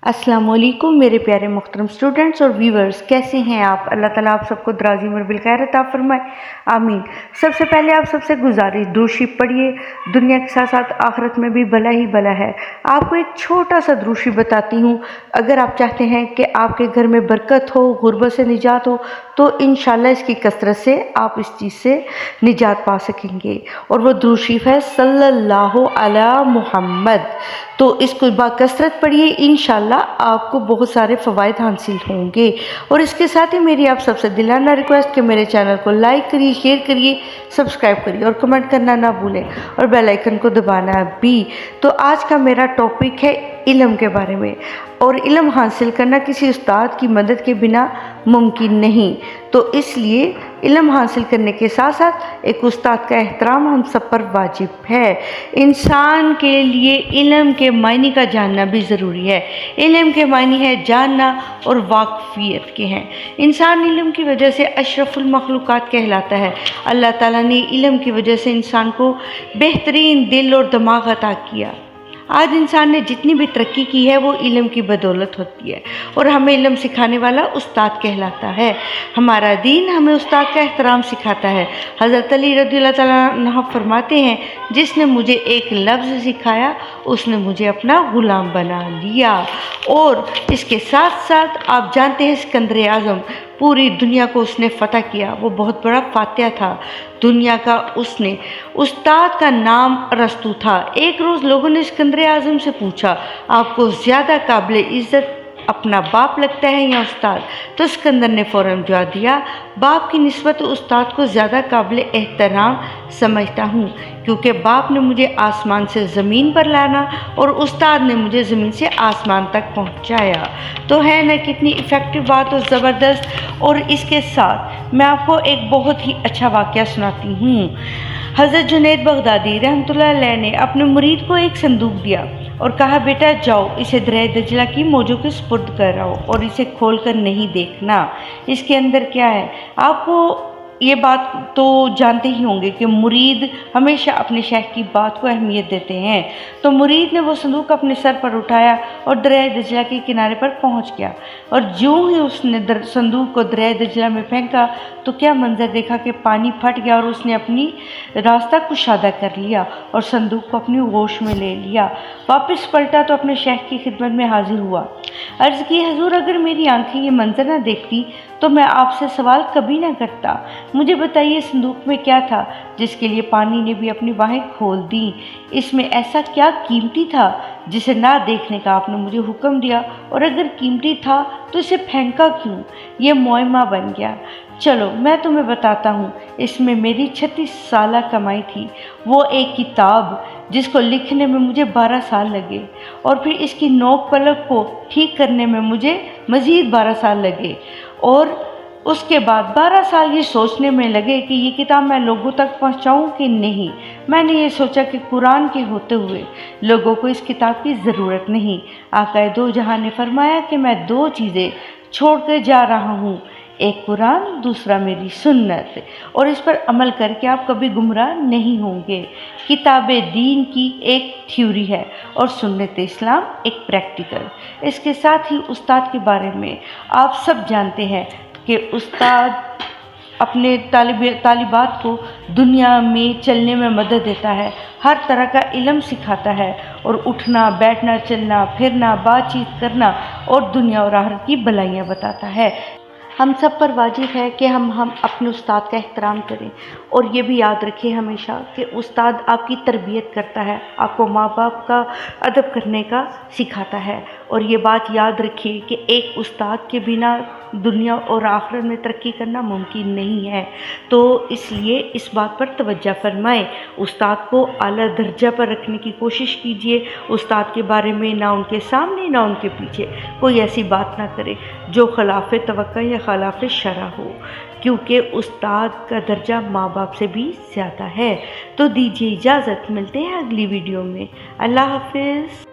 अस्सलाम वालेकुम मेरे प्यारे मुहतरम स्टूडेंट्स और व्यूवर्स, कैसे हैं आप। अल्लाह ताला आप सबको दराज़ी उम्र बिलखैर अता फरमाए, आमीन। सबसे पहले आप सबसे गुजारिश, दुरूद पढ़िए, दुनिया के साथ साथ आखिरत में भी भला ही भला है। आपको एक छोटा सा दुरूद बताती हूँ। अगर आप चाहते हैं कि आपके घर में बरकत हो, गुर्बत से निजात हो, तो इंशाल्लाह इसकी कसरत से आप इस चीज़ से निजात पा सकेंगे। और वो दुरूद शरीफ है सल्लल्लाहु अला मुहम्मद। तो इसको बाकसरत पढ़िए, इंशाल्लाह आपको बहुत सारे फ़वाइद हासिल होंगे। और इसके साथ ही मेरी आप सबसे दिलाना रिक्वेस्ट कि मेरे चैनल को लाइक करिए, शेयर करिए, सब्सक्राइब करिए और कमेंट करना ना भूलें और बेल आइकन को दबाना भी। तो आज का मेरा टॉपिक है इल्म के बारे में। और इल्म हासिल करना किसी उस्ताद की मदद के बिना मुमकिन नहीं। तो इसलिए इल्म हासिल करने के साथ साथ एक उस्ताद का एहतराम हम सब पर वाजिब है। इंसान के लिए इल्म के मायने का जानना भी ज़रूरी है। इल्म के मायने है जानना और वाकफियत के हैं। इंसान इल्म की वजह से अशरफुल मखलूक़ात कहलाता है। अल्लाह ताला ने इल्म की वजह से इंसान को बेहतरीन दिल और दिमाग अता किया। आज इंसान ने जितनी भी तरक्की की है वो इल्म की बदौलत होती है। और हमें इल्म सिखाने वाला उस्ताद कहलाता है। हमारा दीन हमें उस्ताद का एहतराम सिखाता है। हज़रत अली रज़ियल्लाहु तआला अन्हु फरमाते हैं, जिसने मुझे एक लफ्ज़ सिखाया उसने मुझे अपना ग़ुलाम बना लिया। और इसके साथ साथ आप जानते हैं सिकंदर आज़म, पूरी दुनिया को उसने फ़तह किया। वो बहुत बड़ा फातिहा था दुनिया का। उसने उस्ताद का नाम अरस्तू था। एक रोज़ लोगों ने सिकंदर आज़म से पूछा, आपको ज़्यादा काबिल इज़्ज़त अपना बाप लगता है या उस्ताद? तो सिकंदर ने फ़ौरन जवाब दिया, बाप की निस्बत उस्ताद को ज़्यादा काबिल एहतराम समझता हूँ, क्योंकि बाप ने मुझे आसमान से ज़मीन पर लाना और उस्ताद ने मुझे ज़मीन से आसमान तक पहुँचाया। तो है ना कितनी इफ़ेक्टिव बात और ज़बरदस्त। और इसके साथ मैं आपको एक बहुत ही अच्छा वाक़या सुनाती हूँ। हज़रत जुनैद बगदादी रहमतुल्लाह अलैह ने अपने मुरीद को एक संदूक दिया और कहा, बेटा जाओ इसे दरिया दजला की मौजों के सुपुर्द कर आओ और इसे खोल कर नहीं देखना इसके अंदर क्या है। आपको ये बात तो जानते ही होंगे कि मुरीद हमेशा अपने शेख की बात को अहमियत देते हैं। तो मुरीद ने वो संदूक अपने सर पर उठाया और दरिया दजला के किनारे पर पहुंच गया। और जो ही उसने संदूक को दरिया दजला में फेंका तो क्या मंजर देखा कि पानी फट गया और उसने अपनी रास्ता कुशादा कर लिया और संदूक को अपनी गोश में ले लिया। वापस पलटा तो अपने शेख की खिदमत में हाजिर हुआ। अर्ज़ की, हजूर अगर मेरी आंखें ये मंजर न देखती तो मैं आपसे सवाल कभी ना करता। मुझे बताइए संदूक में क्या था जिसके लिए पानी ने भी अपनी बाहें खोल दी? इसमें ऐसा क्या कीमती था जिसे ना देखने का आपने मुझे हुक्म दिया? और अगर कीमती था तो इसे फेंका क्यों? ये मुआयमा बन गया। चलो मैं तुम्हें बताता हूँ। इसमें मेरी 36 साल कमाई थी। वो एक किताब जिसको लिखने में मुझे 12 साल लगे और फिर इसकी नोक पलक को ठीक करने में मुझे मज़ीद 12 साल लगे। और उसके बाद 12 साल ये सोचने में लगे कि ये किताब मैं लोगों तक पहुंचाऊं कि नहीं। मैंने ये सोचा कि कुरान के होते हुए लोगों को इस किताब की ज़रूरत नहीं। आक़ाए दो जहां ने फरमाया कि मैं 2 चीज़ें छोड़ कर जा रहा हूँ, एक कुरान, दूसरा मेरी सुन्नत, और इस पर अमल करके आप कभी गुमराह नहीं होंगे। किताब दीन की एक थ्योरी है और सुन्नत इस्लाम एक प्रैक्टिकल। इसके साथ ही उस्ताद के बारे में आप सब जानते हैं कि उस्ताद अपने तालिबात को दुनिया में चलने में मदद देता है, हर तरह का इल्म सिखाता है और उठना, बैठना, चलना, फिरना, बातचीत करना और दुनिया और आखिरत की भलाइयाँ बताता है। हम सब पर वाजिब है कि हम अपने उस्ताद का एहतराम करें। और ये भी याद रखें हमेशा कि उस्ताद आपकी तरबियत करता है, आपको माँ बाप का अदब करने का सिखाता है। और ये बात याद रखिए कि एक उस्ताद के बिना दुनिया और आखिरत में तरक्की करना मुमकिन नहीं है। तो इसलिए इस बात पर तवज्जो फरमाएं। उस्ताद को आला दर्जा पर रखने की कोशिश कीजिए। उस्ताद के बारे में ना उनके सामने ना उनके पीछे कोई ऐसी बात ना करे जो खिलाफ तवक्का या खिलाफ शरअ हो, क्योंकि उस्ताद का दर्जा माँ बाप से भी ज़्यादा है। तो दीजिए इजाज़त, मिलते हैं अगली वीडियो में। अल्लाह हाफिज़।